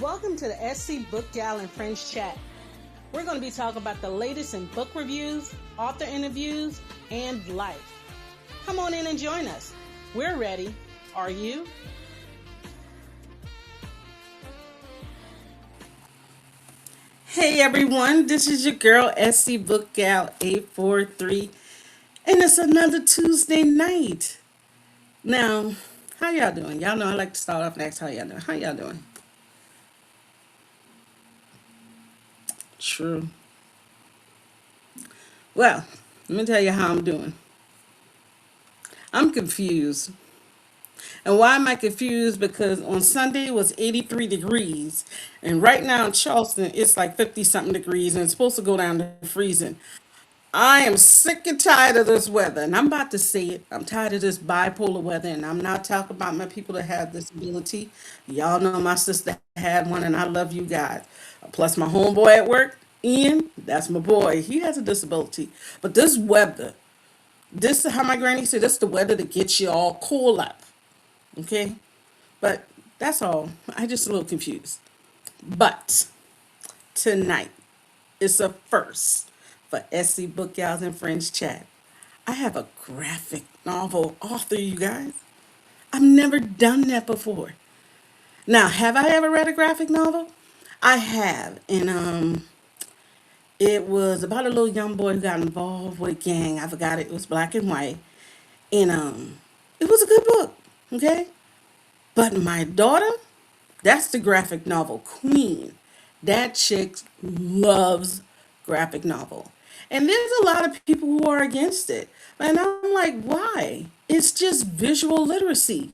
Welcome to the Scbookgal and Friends Chat. We're going to be talking about the latest in book reviews, author interviews, and life. Come on in and join us. We're ready. Are you? Hey everyone, this is your girl Scbookgal 843, and it's another Tuesday night. Now, how y'all doing? Y'all know I like to start off and ask how y'all doing. How y'all doing? True. Well, let me tell you how I'm doing. I'm confused. And why am I confused? Because on Sunday it was 83 degrees. And right now in Charleston, it's like 50 something degrees and it's supposed to go down to freezing. I am sick and tired of this weather. And I'm about to say it. I'm tired of this bipolar weather. And I'm not talking about my people that have this ability. Y'all know my sister had one and I love you guys. Plus my homeboy at work, Ian, that's my boy. He has a disability. But this weather, this is how my granny said, this is the weather that gets you all cool up. Okay? But that's all. I just a little confused. But tonight is a first for Book Gals and Friends Chat. I have a graphic novel author, you guys. I've never done that before. Now, have I ever read a graphic novel? I have, and it was about a little young boy who got involved with a gang. I forgot it. It was black and white, and it was a good book. Okay, but my daughter, that's the graphic novel queen. That chick loves graphic novel. And there's a lot of people who are against it. And I'm like, why? It's just visual literacy.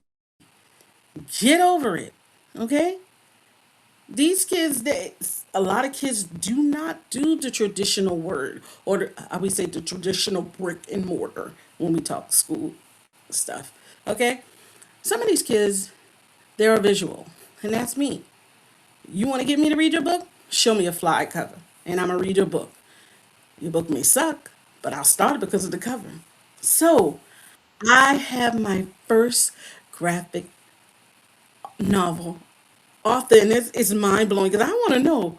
Get over it. Okay? These kids, a lot of kids do not do the traditional word, or I would say the traditional brick and mortar when we talk school stuff. Okay? Some of these kids, they're a visual, and that's me. You want to get me to read your book? Show me a fly cover, and I'm going to read your book. Your book may suck, but I'll start it because of the cover. So, I have my first graphic novel author, and it's mind blowing because I want to know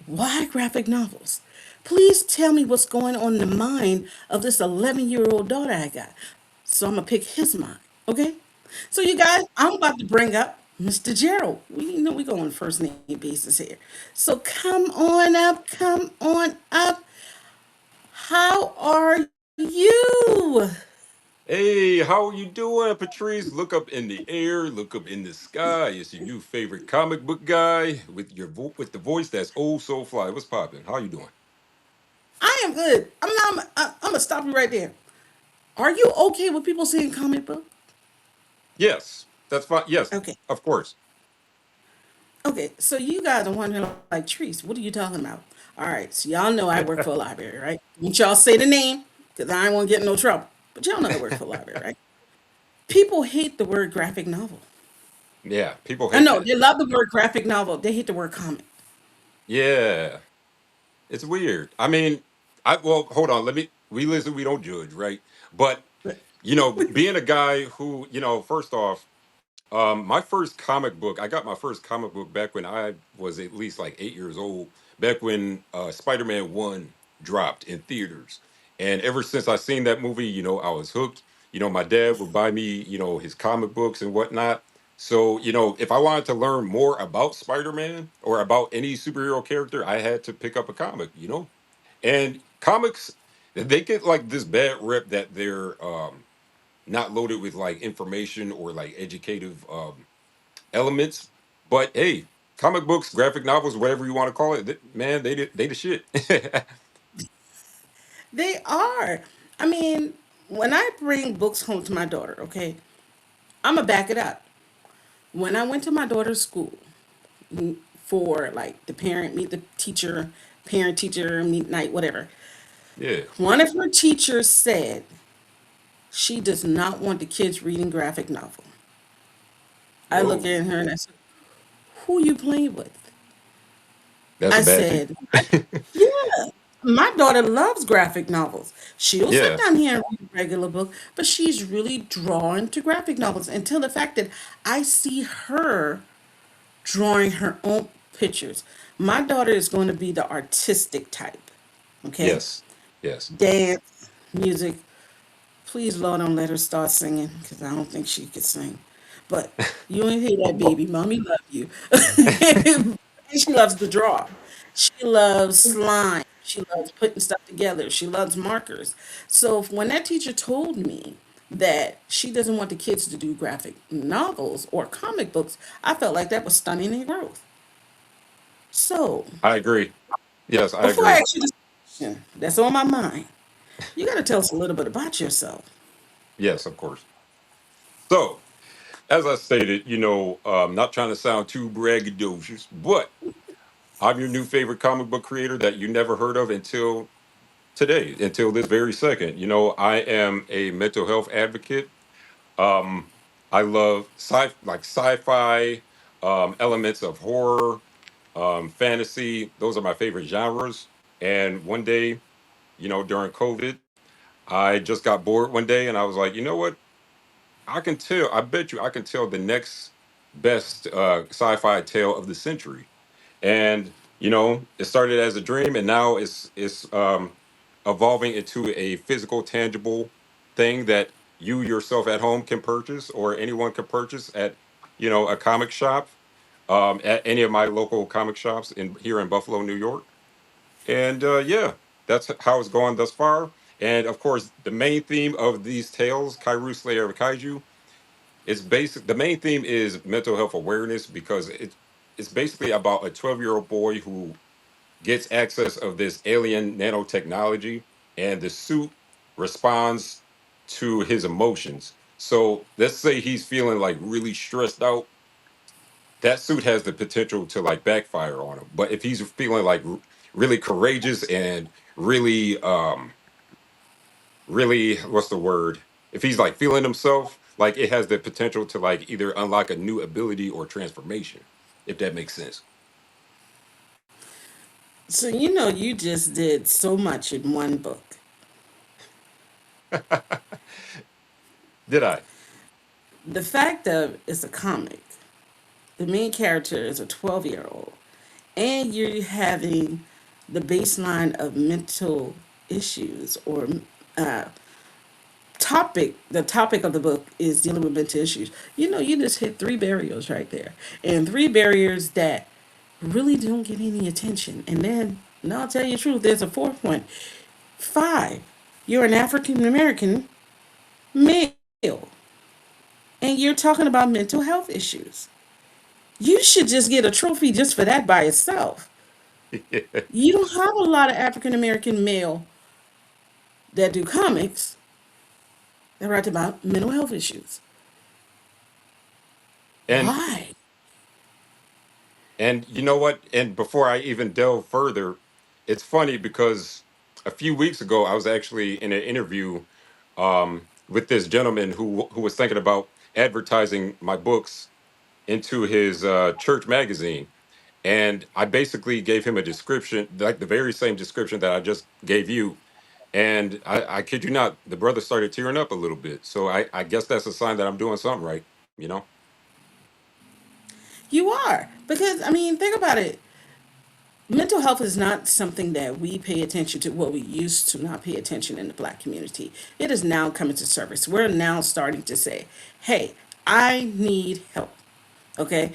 why graphic novels. Please tell me what's going on in the mind of this 11-year-old daughter I got. So, I'm going to pick his mind, okay? So, you guys, I'm about to bring up Mr. Gerald. We know we go on first name basis here. So, come on up, come on up. How are you? Hey, how are you doing, Patrice? Look up in the air, look up in the sky. It's your new favorite comic book guy with with the voice that's oh so fly. What's popping? How you doing? I am good. I'm gonna stop you right there. Are you okay with people saying comic book? Yes, that's fine. Yes, Okay. of course. Okay. So you guys are wondering like Treese, what are you talking about? All right. So y'all know I work for a library, right? Don't y'all say the name because I ain't want to get in no trouble. But y'all know I work for a library, right? People hate the word graphic novel. Yeah, people I hate know that. they love the word graphic novel. They hate the word comic. Yeah, it's weird. I mean, I well, hold on. Let me. We listen. We don't judge, right? But But being a guy who, first off, my first comic book, I got my first comic book back when I was at least like 8 years old, back when Spider-Man 1 dropped in theaters. And ever since I seen that movie, I was hooked. My dad would buy me, his comic books and whatnot. So, if I wanted to learn more about Spider-Man or about any superhero character, I had to pick up a comic. And comics, they get like this bad rep that they're not loaded with like information or like educative elements. But hey, comic books, graphic novels, whatever you want to call it, man, they the shit. they are. I mean, when I bring books home to my daughter, okay, I'm gonna back it up. When I went to my daughter's school for like the parent meet the teacher parent teacher meet night, whatever. Yeah. One of her teachers said she does not want the kids reading graphic novel. I look Whoa. at her and I said, "Who you playing with?" That's a I bad thing. said, "Yeah, my daughter loves graphic novels. She'll sit Yeah. down here and read a regular book, but she's really drawn to graphic novels until the fact that I see her drawing her own pictures. My daughter is going to be the artistic type, okay? Yes. Yes. Dance, music. Please, Lord, don't let her start singing because I don't think she could sing. But you ain't hear that, baby. Mommy love you. And she loves to draw. She loves slime. She loves putting stuff together. She loves markers. So when that teacher told me that she doesn't want the kids to do graphic novels or comic books, I felt like that was stunning in growth. So I agree. Yes, I before I agree. ask you this question that's on my mind, you got to tell us a little bit about yourself. Yes, of course. So, as I stated, not trying to sound too braggadocious, but I'm your new favorite comic book creator that you never heard of until today, until this very second. I am a mental health advocate. Um, I love sci-fi, elements of horror, fantasy. Those are my favorite genres. And one day, during COVID, I just got bored one day and I was like, you know what? I bet you I can tell the next best sci-fi tale of the century. And it started as a dream and now it's evolving into a physical, tangible thing that you yourself at home can purchase or anyone can purchase at, a comic shop, at any of my local comic shops in here in Buffalo, New York. And yeah, that's how it's gone thus far. And of course, the main theme of these tales, Kairu Slayer of Kaiju, it's basic. The main theme is mental health awareness because it's basically about a 12-year-old boy who gets access of this alien nanotechnology, and the suit responds to his emotions. So let's say he's feeling like really stressed out. That suit has the potential to like backfire on him. But if he's feeling like really courageous and really what's the word, if he's like feeling himself, like it has the potential to like either unlock a new ability or transformation, if that makes sense. So you just did so much in one book. Did I? The fact of it's a comic. The main character is a 12-year-old, and you're having the baseline of mental issues or uh, topic. The topic of the book is dealing with mental issues. You just hit three barriers right there, and three barriers that really don't get any attention. And then, now I'll tell you the truth, there's a fourth one. Five, you're an African American male, and you're talking about mental health issues. You should just get a trophy just for that by itself. You don't have a lot of African American male that do comics that write about mental health issues. and Why? and you know what? And before I even delve further, it's funny because a few weeks ago I was actually in an interview with this gentleman who was thinking about advertising my books into his church magazine. And I basically gave him a description, like the very same description that I just gave you. And I kid you not, the brother started tearing up a little bit. So I guess that's a sign that I'm doing something right, you know? You are. Because, think about it. Mental health is not something that we pay attention to. Well, we used to not pay attention in the black community. It is now coming to service. We're now starting to say, hey, I need help. Okay.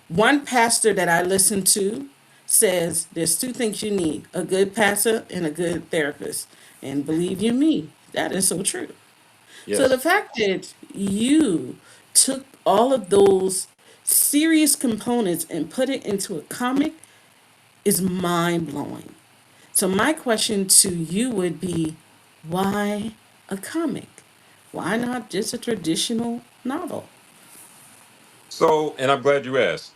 One pastor that I listen to says there's two things you need: a good pastor and a good therapist. And believe you me, that is so true. So the Yes. fact that you took all of those serious components and put it into a comic is mind blowing. So my question to you would be, why a comic? Why not just a traditional novel? So, and I'm glad you asked.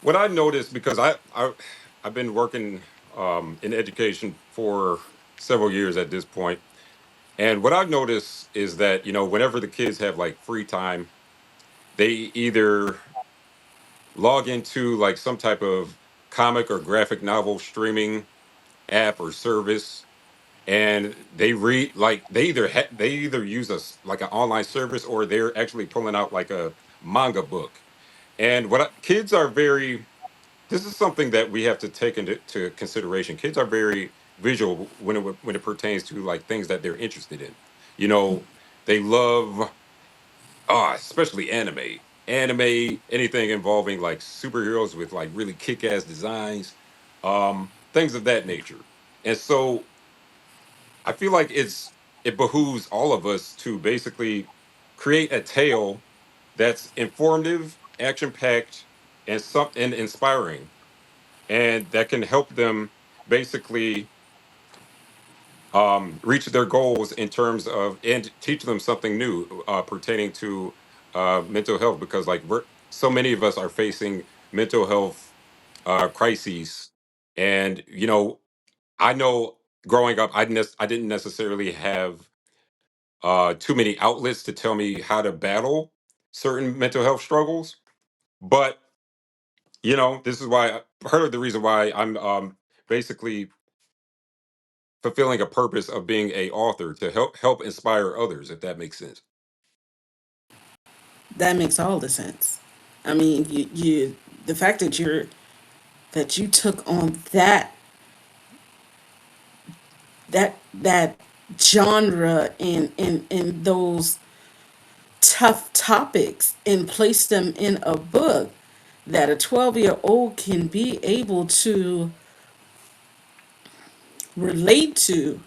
What I noticed, because I've been working in education for several years at this point. And what I've noticed is that, whenever the kids have like free time, they either log into like some type of comic or graphic novel streaming app or service, and they read, like they either use like an online service, or they're actually pulling out like a manga book. And kids are very, this is something that we have to take into consideration. Kids are very visual when it pertains to like things that they're interested in. You know, they love, especially anime, anything involving like superheroes with like really kick-ass designs, things of that nature. And so I feel like it behooves all of us to basically create a tale that's informative, action-packed, and inspiring, and that can help them basically reach their goals in terms of, and teach them something new pertaining to mental health, because like so many of us are facing mental health crises. And I know growing up, I didn't necessarily have too many outlets to tell me how to battle certain mental health struggles. But this is why, part of the reason why I'm basically fulfilling a purpose of being a author, to help inspire others, if that makes sense. That makes all the sense. I mean, the fact that you took on that genre and those tough topics and place them in a book that a 12-year-old can be able to relate to.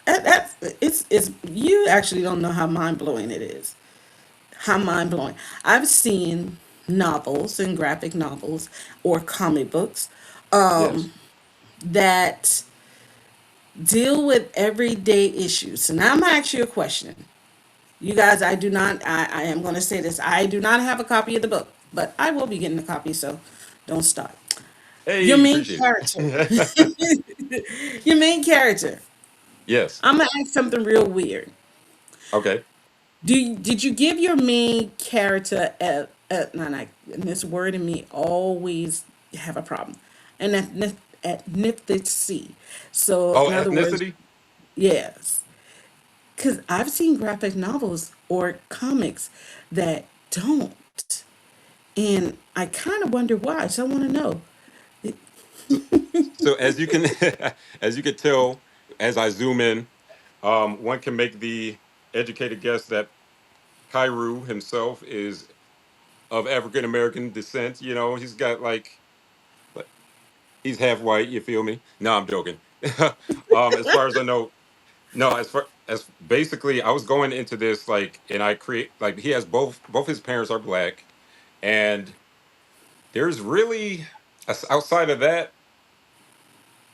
It's you actually don't know how mind-blowing it is. How mind-blowing. I've seen novels and graphic novels or comic books Yes. that deal with everyday issues. So now I'm gonna ask you a question. You guys, I do not, I am going to say this. I do not have a copy of the book, but I will be getting a copy, so don't start. Your Hey, main appreciate character, it. your main character. Yes. I'm going to ask something real weird. Okay. Did you give your main character and this word in me always have a problem, an ethnicity. So, Oh, in other words, ethnicity. yes. Because I've seen graphic novels or comics that don't. And I kind of wonder why. So I want to know. So, so as you can as you can tell, as I zoom in, one can make the educated guess that Kairu himself is of African American descent. He's got like, he's half white. You feel me? No, I'm joking. As far as I know, no. As far as, basically, I was going into this like, and I create like, he has both his parents are black, and there's really, outside of that,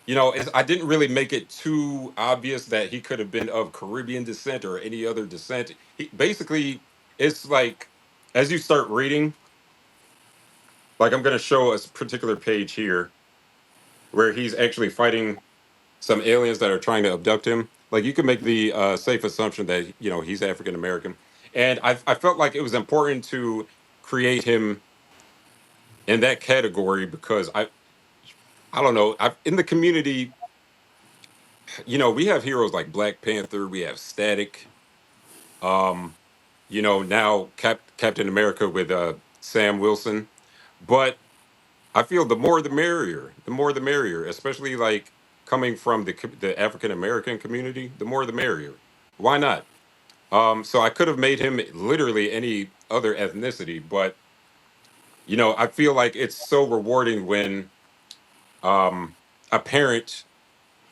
I didn't really make it too obvious that he could have been of Caribbean descent or any other descent. He basically, it's like, as you start reading, like, I'm going to show a particular page here where he's actually fighting some aliens that are trying to abduct him. Like, you can make the safe assumption that he's African American, and I felt like it was important to create him in that category, because I don't know, in the community, we have heroes like Black Panther, we have Static, um, now Captain America with Sam Wilson. But I feel the more the merrier, the more the merrier, especially like coming from the African American community, the more the merrier. Why not? So I could have made him literally any other ethnicity, but I feel like it's so rewarding when a parent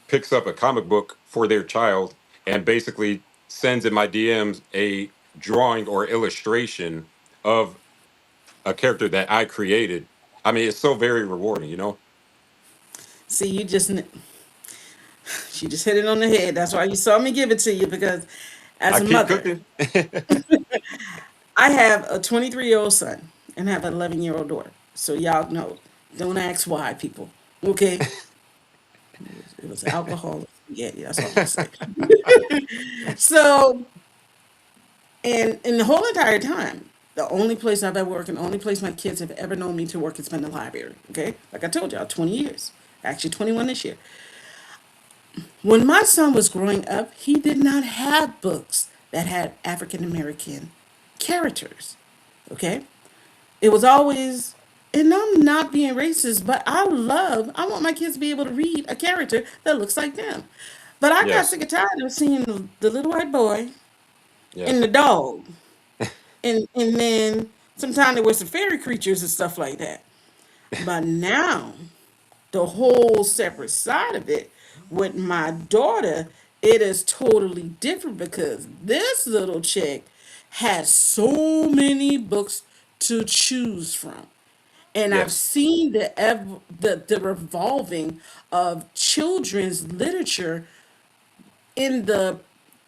picks up a comic book for their child and basically sends in my DMs a drawing or illustration of a character that I created. I mean, it's so very rewarding. See, she just hit it on the head. That's why you saw me give it to you because as I a keep mother, cooking. I have a 23-year-old son and have an 11-year-old daughter. So y'all know, don't ask why, people. Okay? It was alcohol. Yeah, yeah, that's all I'm gonna say. So, and in the whole entire time, the only place I've ever worked and the only place my kids have ever known me to work has been the library. Okay, like I told y'all, 20 years, actually 21 this year. When my son was growing up, he did not have books that had African American characters. Okay, it was always, and I'm not being racist, but I want my kids to be able to read a character that looks like them. But I got Yes. sick and tired of seeing the little white boy and Yes. the dog, and then sometimes there were some fairy creatures and stuff like that. But now, the whole separate side of it with my daughter, it is totally different because this little chick has so many books to choose from. And I've Yes. seen the revolving of children's literature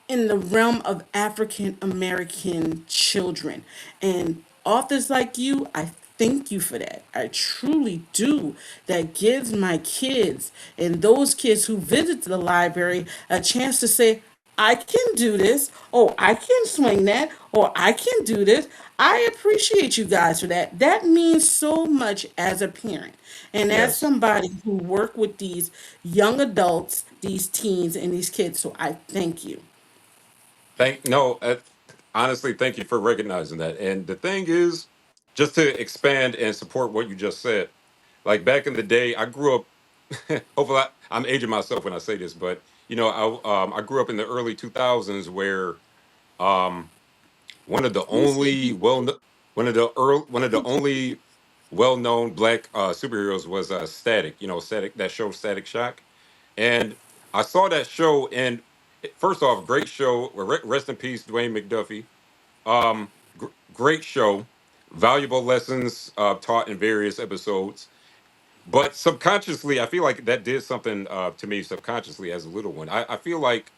in the realm of African American children. And authors like you, I thank you for that. I truly do. That gives my kids and those kids who visit the library a chance to say, I can do this, or I can swing that, or I can do this. I appreciate you guys for that. That means so much as a parent. And as Yes. somebody who work with these young adults, these teens, and these kids, so I thank you. Thank no. Honestly, thank you for recognizing that. And the thing is, just to expand and support what you just said, like back in the day, I grew up. Hopefully, I'm aging myself when I say this, but I grew up in the early 2000s where um, one of the I'm gonna say only well one of the only well-known black superheroes was Static. Static, that show Static Shock. And I saw that show, and first off, great show. Rest in peace, Dwayne McDuffie. Great show, valuable lessons taught in various episodes. But subconsciously, I feel like that did something to me subconsciously as a little one. I feel like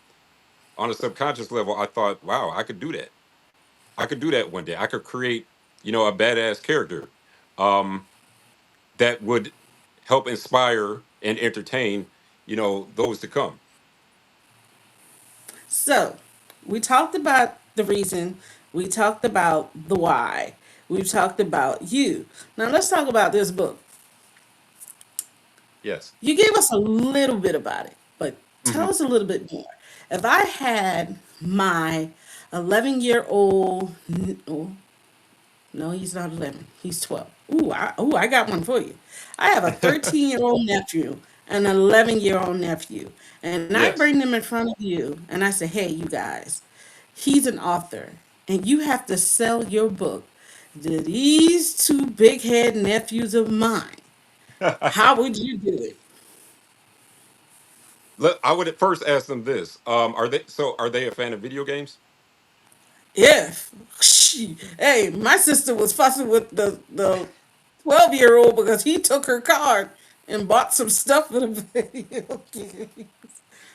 on a subconscious level, I thought, wow, I could do that. I could do that one day. I could create, a badass character um, that would help inspire and entertain, those to come. so. We talked about the reason. We talked about the why. We've talked about you. Now let's talk about this book. Yes. You gave us a little bit about it, but tell Hmm. us a little bit more. If I had my 11-year-old, no, he's not 11. He's 12. I got one for you. I have a 13-year-old nephew and an 11-year-old nephew. And I Yes. bring them in front of you and I say, hey, you guys, he's an author and you have to sell your book to these two big head nephews of mine. How would you do it? Look, I would at first ask them this: Are they a fan of video games? If hey, my sister was fussing with the 12-year-old because he took her card and bought some stuff for the video game.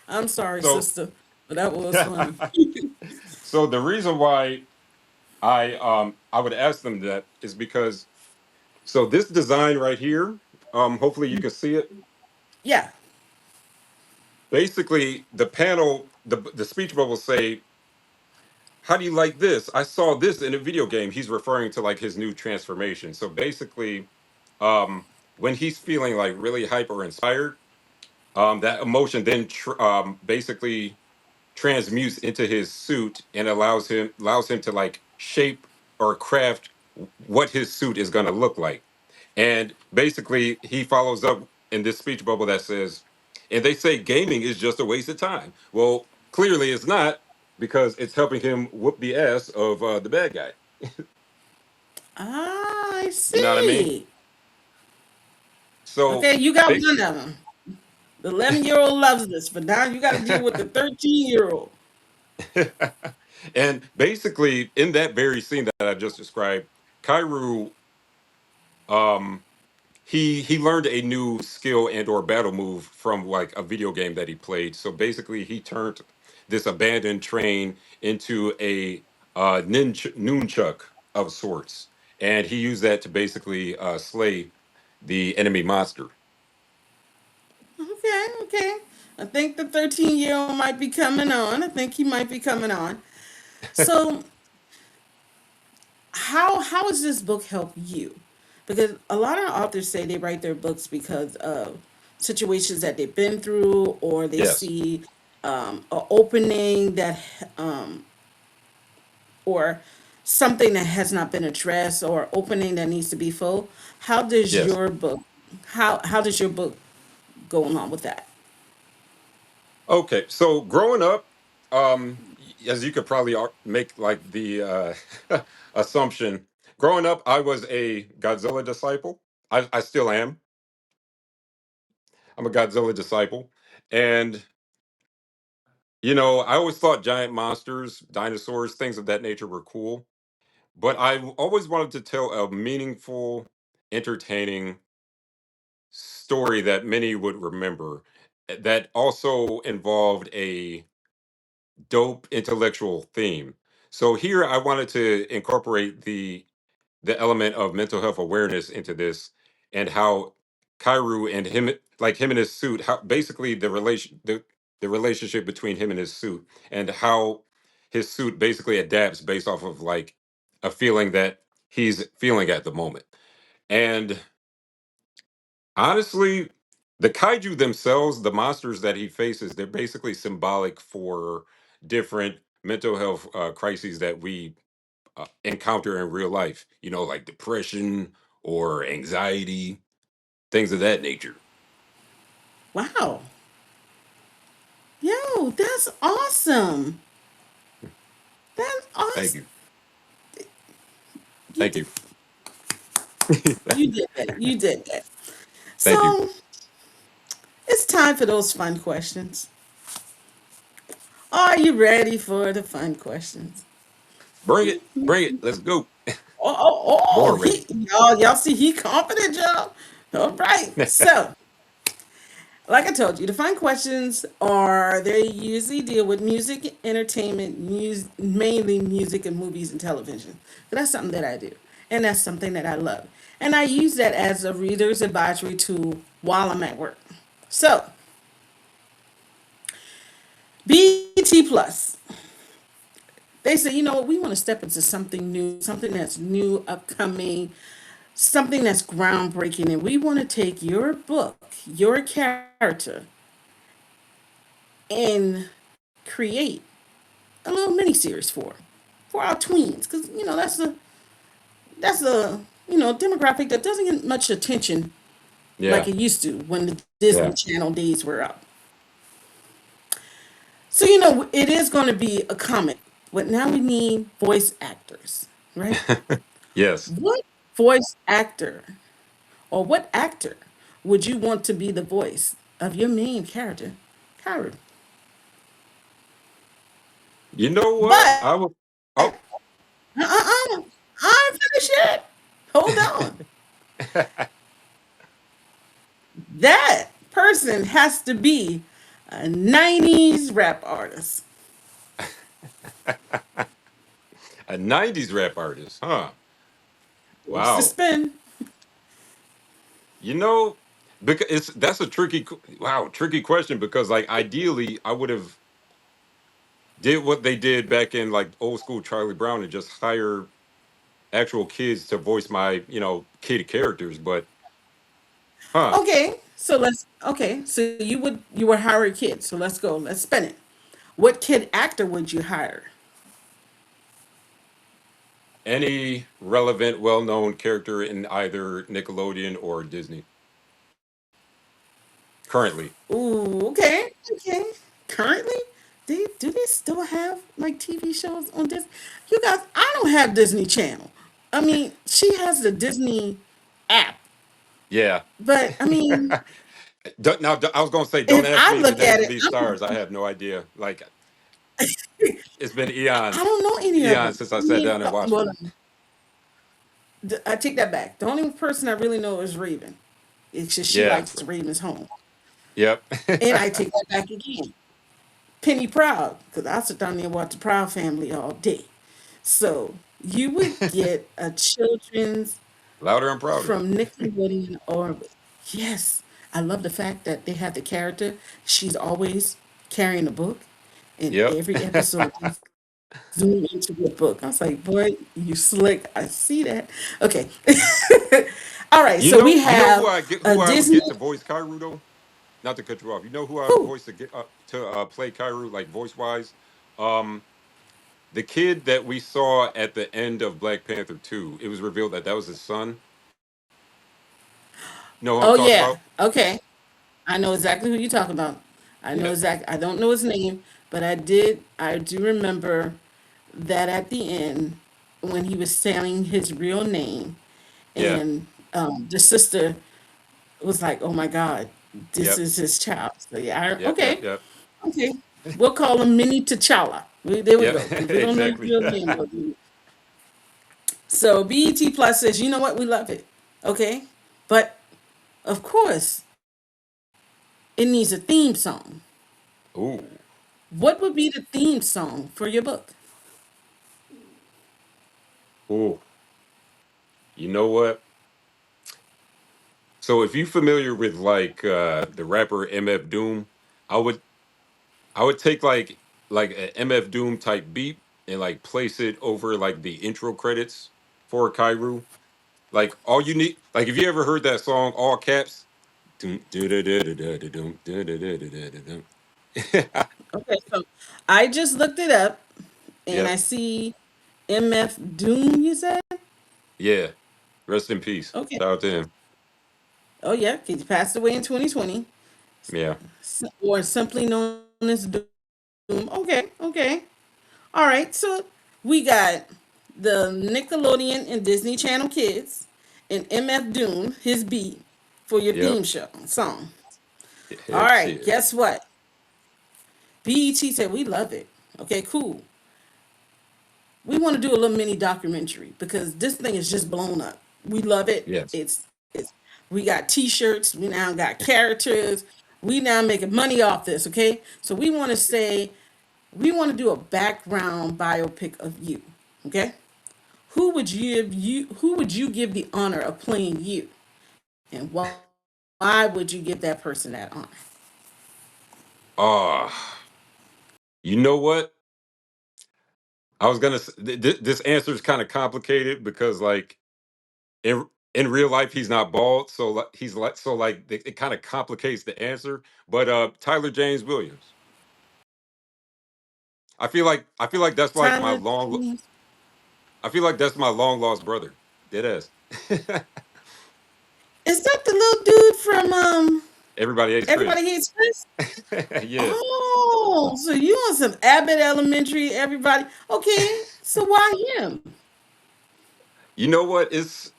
I'm sorry, So, sister, but that was funny. so the reason why I would ask them that is because this design right here, hopefully you can see it. Yeah. Basically, the panel, the speech bubbles say, "How do you like this? I saw this in a video game." He's referring to like his new transformation. So basically, when he's feeling like really hyper inspired, that emotion then basically transmutes into his suit and allows him to like shape or craft what his suit is going to look like. And basically, he follows up in this speech bubble that says, and they say gaming is just a waste of time. Well, clearly it's not, because it's helping him whoop the ass of the bad guy. Ah, I You know what I mean? see. So, Okay, you got bas- one of them. The 11-year-old loves this, but now you got to deal with the 13-year-old. and basically, in that very scene that I just described, Kairu, um, he learned a new skill and or battle move from like a video game that he played. So basically, he turned this abandoned train into a nunchuck of sorts, and he used that to basically slay the enemy monster. Okay, okay. I think the 13-year-old might be coming on. I think he might be coming on. So, how has this book helped you? Because a lot of authors say they write their books because of situations that they've been through, or they Yes, see an opening that, um, or something that has not been addressed, or opening that needs to be full. How does yes. your book? How does your book go along with that? Okay, so growing up, as you could probably make like the assumption, growing up, I was a Godzilla disciple. I still am. I'm a Godzilla disciple, and I always thought giant monsters, dinosaurs, things of that nature were cool. But I always wanted to tell a meaningful, entertaining story that many would remember. That also involved a dope intellectual theme. So here I wanted to incorporate the element of mental health awareness into this, and how Kairu and him, like him and his suit, how basically the relationship between him and his suit, and how his suit basically adapts based off of like a feeling that he's feeling at the moment. And honestly, the kaiju themselves, the monsters that he faces, they're basically symbolic for different mental health crises that we encounter in real life, like depression or anxiety, things of that nature. Wow. Yo, that's awesome. That's Thank awesome. you. You Thank did, you. you did that. You did that. Thank you. So it's time for those fun questions. Are you ready for the fun questions? Bring it. Bring it. Let's go. Oh, oh, oh, More ready. he, y'all see he confident, y'all. All right. So, like I told you, the fun questions are they usually deal with music, entertainment, mainly music and movies and television. But that's something that I do, and that's something that I love, and I use that as a reader's advisory tool while I'm at work. So, BT Plus, they say, you know what, we want to step into something new, something that's new, upcoming, something that's groundbreaking, and we want to take your book, your character, and create a little mini series for our tweens, because that's a demographic that doesn't get much attention like Yeah. it used to when the Disney Yeah. Channel days were up. So it is going to be a comic, but now we need voice actors, right? Yes. What voice actor or what actor would you want to be the voice of your main character, Kyra? You know what? But I will. Oh. I'm finished yet. Hold on. That person has to be a 90s rap artist. A 90s rap artist, huh? What's the Wow. spin? You know, because that's a tricky question, because like ideally I would have did what they did back in like old school Charlie Brown and just hire actual kids to voice my, kid characters, but huh. So you would hire a kid. So let's go. Let's spin it. What kid actor would you hire? Any relevant, well-known character in either Nickelodeon or Disney currently. Ooh, okay, okay. Currently, do they still have like TV shows on Disney? You guys, I don't have Disney Channel. I mean, she has the Disney app, Yeah. but I mean, Now, I was going to say, don't if ask I me the look names at of it, these stars. I have no idea. Like, it's been I don't know any of eons them. since I I sat mean, down and watched well, them. I take that back. The only person I really know is Raven. It's just she Yeah. likes Raven's home, Yep. and I take that back again. Penny Proud, because I sit down there and watch the Proud Family all day. So you would get a children's Louder and prouder. from Nickelodeon or yes. I love the fact that they have the character. She's always carrying a book, and Yep. every episode they zoom into the book. I was like, boy, you slick. I see that. Okay. All right. So we You know who have I get, a who I would Disney. get to voice Kairu though? Not to cut you off. You know who I would Who? voice to get to play Kairu, like voice wise? Um, the kid that we saw at the end of Black Panther 2. It was revealed that that was his son. You know who I'm Oh talking yeah. about? Okay. I know exactly who you're talking about. I know Yeah, exactly. I don't know his name, but I did. I do remember that at the end when he was saying his real name, yeah, and the sister was like, "Oh my God, this yep, is his child." So yeah. yep, yep, Okay. yep, Okay. We'll call him Mini T'Challa. There we yep. go. Because we don't know his Exactly. real name. So BET Plus says, you know what? We love it. Okay. But of course, it needs a theme song. Ooh, What would be the theme song for your book? ooh. You know what? So if you're familiar with like the rapper MF Doom, I would I would take like a MF Doom type beat and like place it over like the intro credits for Kairu. Like all you need, like if you ever heard that song, all caps. Dun, dun, dun, dun, dun, dun, dun, dun, dun, dun, dun, dun, dun. Okay, so I just looked it up and I Yep. see MF Doom, you said? Yeah. Rest in peace. Okay. Shout out to him. Oh, yeah, he passed away in 2020, Yeah. or simply known as Doom. Okay, okay. All right, so we got the Nickelodeon and Disney Channel kids and MF Doom, his beat for your theme Yep. show song. All Heck right, yeah. guess what? BET said we love it. Okay, cool. We want to do a little mini documentary because this thing is just blown up. We love it. Yes. It's we got t-shirts, we now got characters, we now making money off this, okay? So we want to say we want to do a background biopic of you, okay? Who would you give the honor of playing you? And why would you give that person that honor? Ah, you know what? I was gonna. This answer is kind of complicated because, like, in in real life, he's not bald, so he's like, so like, it kind of complicates the answer. But Tyler James Williams, I feel like that's like my Tyler, long. is I feel like that's my long lost brother. Dead ass. that the little dude from Everybody hates Everybody Chris. Hates Chris? Yeah. Oh, so you on some Abbott Elementary, everybody. Okay, so why him? You know what? It's.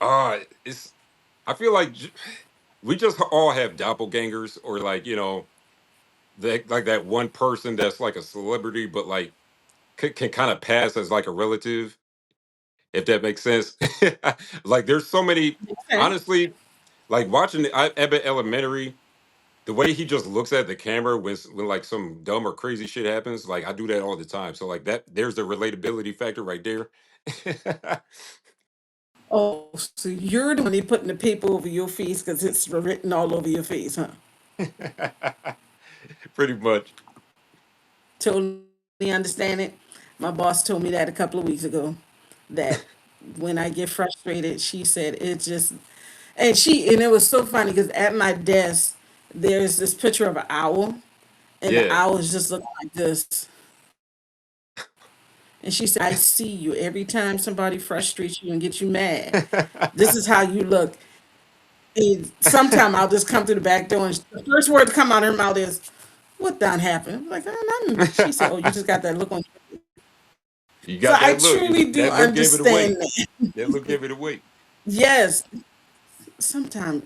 I feel like we just all have doppelgangers, or like that like that one person that's like a celebrity, but like can kind of pass as like a relative, if that makes sense. Like there's so many. Okay. Honestly, like watching Abbott Elementary, the way he just looks at the camera when like some dumb or crazy shit happens, like I do that all the time. So like that, there's the relatability factor right there. Oh, so you're the one they putting the paper over your face because it's written all over your face, huh? Pretty much. Totally understand it. My boss told me that a couple of weeks ago. That when I get frustrated, she said it just, and it was so funny because at my desk there's this picture of an owl, and the Yeah. owl is just looking like this. And she said, I see you every time somebody frustrates you and gets you mad. This is how you look. And sometime I'll just come through the back door and the first word to come out of her mouth is, what done happened? I'm like, oh, nothing. She said, oh, you just got that look on your face. You So got I that look. truly do That look gave it understand away. that. That look gave it away. Yes, sometimes,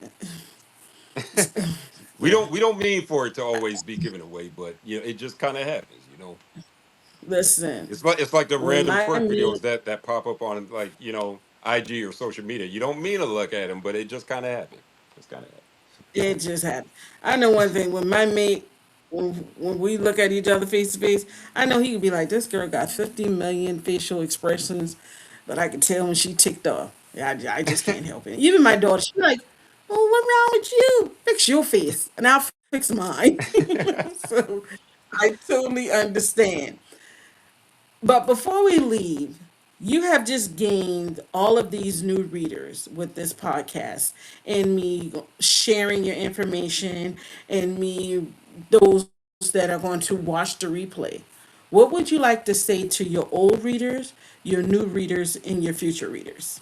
yeah. We don't mean for it to always be given away, but it just kind of happens. Listen, It's like the when random my twerk mate, videos that pop up on like IG or social media. You don't mean to look at them, but it just kind of happened. Just kind of happened. it just happened. I know one thing. When my mate, when we look at each other face to face, I know he could be like, "This girl got 50 million facial expressions," but I can tell when she ticked off. I just can't help it. Even my daughter, she like, Well, what's wrong with you? Fix your face, and I'll fix mine. So I totally understand. But before we leave, you have just gained all of these new readers with this podcast and me sharing your information and me, those that are going to watch the replay. What would you like to say to your old readers, your new readers, and your future readers?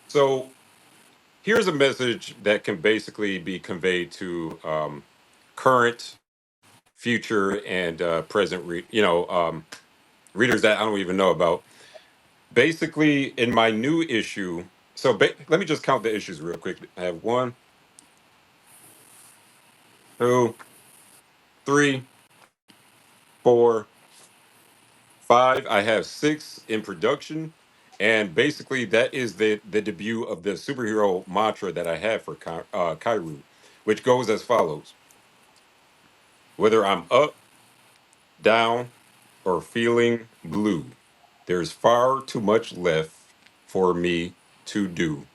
So here's a message that can basically be conveyed to current, future, and present. Readers that I don't even know about. Basically, in my new issue, let me just count the issues real quick. I have one, two, three, four, five. I have six in production, and basically that is the debut of the superhero mantra that I have for Kairu, which goes as follows: Whether I'm up, down, or feeling blue, there's far too much left for me to do.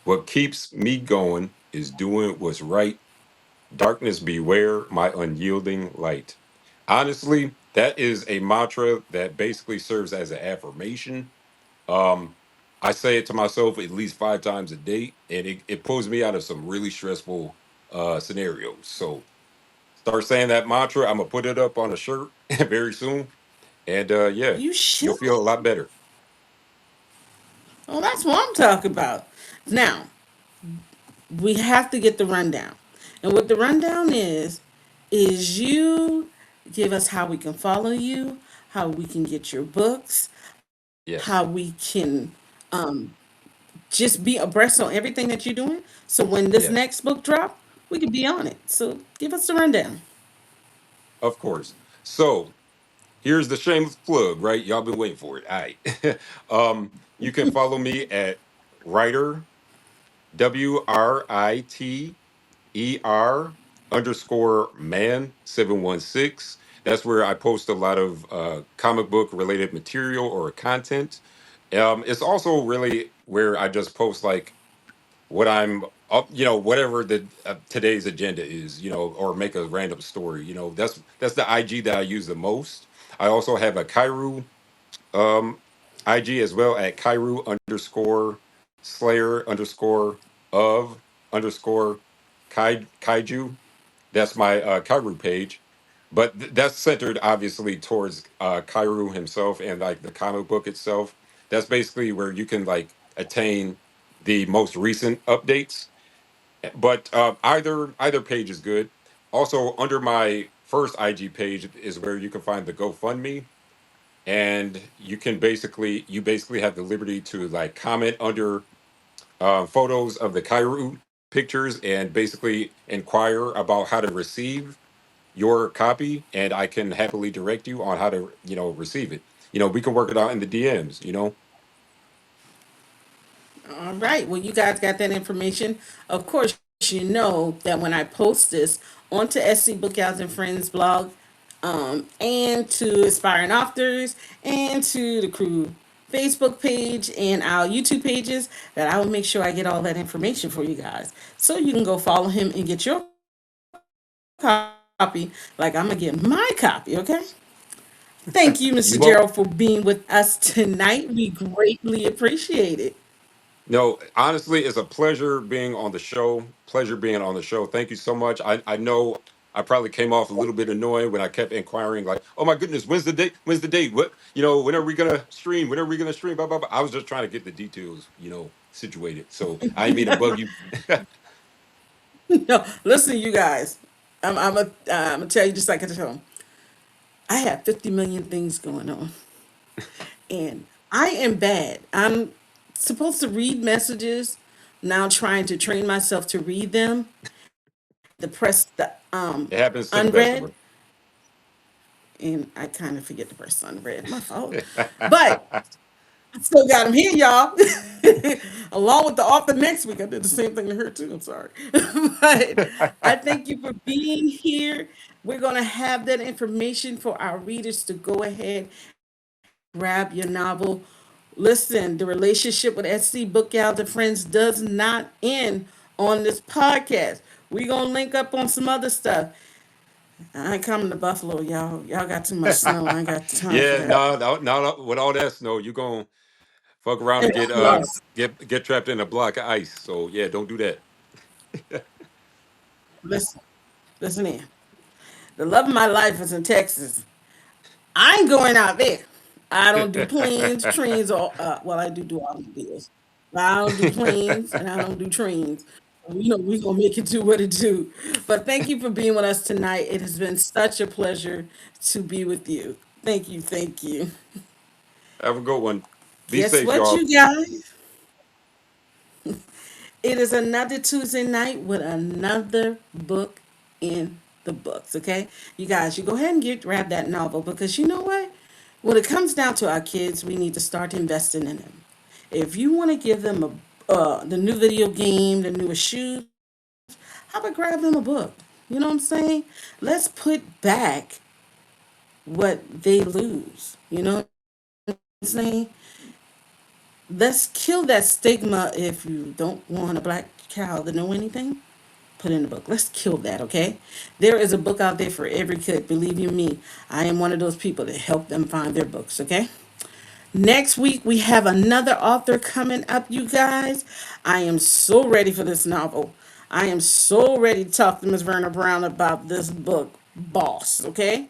What keeps me going is doing what's right. Darkness beware my unyielding light. Honestly, that is a mantra that basically serves as an affirmation. Um, I say it to myself at least 5 times a day, and it pulls me out of some really stressful scenarios. So start saying that mantra. I'm gonna put it up on a shirt very soon, and yeah, You should. you'll feel a lot better. Well, that's what I'm talking about. Now, we have to get the rundown. And what the rundown is you give us how we can follow you, how we can get your books, how we Yes, can just be abreast on everything that you're doing. So when this next yes, book drop, we can be on it. So give us the rundown. of course. So here's the shameless plug, right? Y'all been waiting for it. All right. You can follow me at writer WRITER_man716. That's where I post a lot of comic book related material or content. It's also really where I just post like what I'm up, whatever the today's agenda is, or make a random story. That's the IG that I use the most. I also have a Kairu um, IG as well at Kairu_Slayer_of_Kaiju. That's my Kairu page. But that's centered obviously towards Kairu himself and like the comic book itself. That's basically where you can like attain the most recent updates. But either page is good. Also, under my first IG page is where you can find the GoFundMe, and you basically have the liberty to like comment under photos of the Kairu pictures and basically inquire about how to receive your copy, and I can happily direct you on how to receive it. We can work it out in the DMs. All right. Well, you guys got that information. Of course, you know that when I post this onto SC Bookouts and Friends blog, and to Aspiring Authors and to the Crew Facebook page and our YouTube pages, that I will make sure I get all that information for you guys. So you can go follow him and get your copy like I'm going to get my copy, okay? Thank you, Mr. Gerald, for being You with won't. us tonight. We greatly appreciate it. No, honestly, it's a pleasure being on the show. Pleasure being on the show. Thank you so much. I know I probably came off a little bit annoying when I kept inquiring, like, "Oh my goodness, when's the date? When's the date? What? When are we gonna stream? When are we gonna stream?" Blah blah blah. I was just trying to get the details, situated. So I didn't mean to bug you. No, listen, you guys. I'm gonna tell you just like I tell them. I have 50 million things going on, and I am bad. I'm supposed to read messages. Now trying to train myself to read them and to press the It happens to the best unread, of us. and I kind of forget to press unread. My fault, but I still got them here, y'all. Along with the author next week, I did the same thing to her too. I'm sorry, but I thank you for being here. We're gonna have that information for our readers to go ahead and grab your novel Listen, the relationship with Scbookgal the friends does not end on this podcast. We gonna link up on some other stuff. I ain't coming to Buffalo, y'all. Y'all got too much snow. I ain't got time for Yeah, that. no, no, no, with all that snow, you gonna fuck around and get Yes. get trapped in a block of ice. So yeah, don't do that. Listen, listen in. The love of my life is in Texas. I ain't going out there. I don't do planes, trains, or well, I do automobiles, but I don't do planes and I don't do trains. We gonna make it do what it do. But thank you for being with us tonight. It has been such a pleasure to be with you. Thank you, thank you. Have a good one. Be Guess safe, what, y'all. you guys? It is another Tuesday night with another book in the books, okay? You guys, you go ahead and grab that novel because you know what? When it comes down to our kids, we need to start investing in them. If you want to give them the new video game, the newest shoes, how about grab them a book? You know what I'm saying? Let's put back what they lose. You know what I'm saying? Let's kill that stigma if you don't want a black child to know anything. Put in the book. Let's kill that, okay? There is a book out there for every kid. Believe you me, I am one of those people that help them find their books, okay? Next week, we have another author coming up, you guys. I am so ready for this novel. I am so ready to talk to Miss Verna Brown about this book, Boss, okay?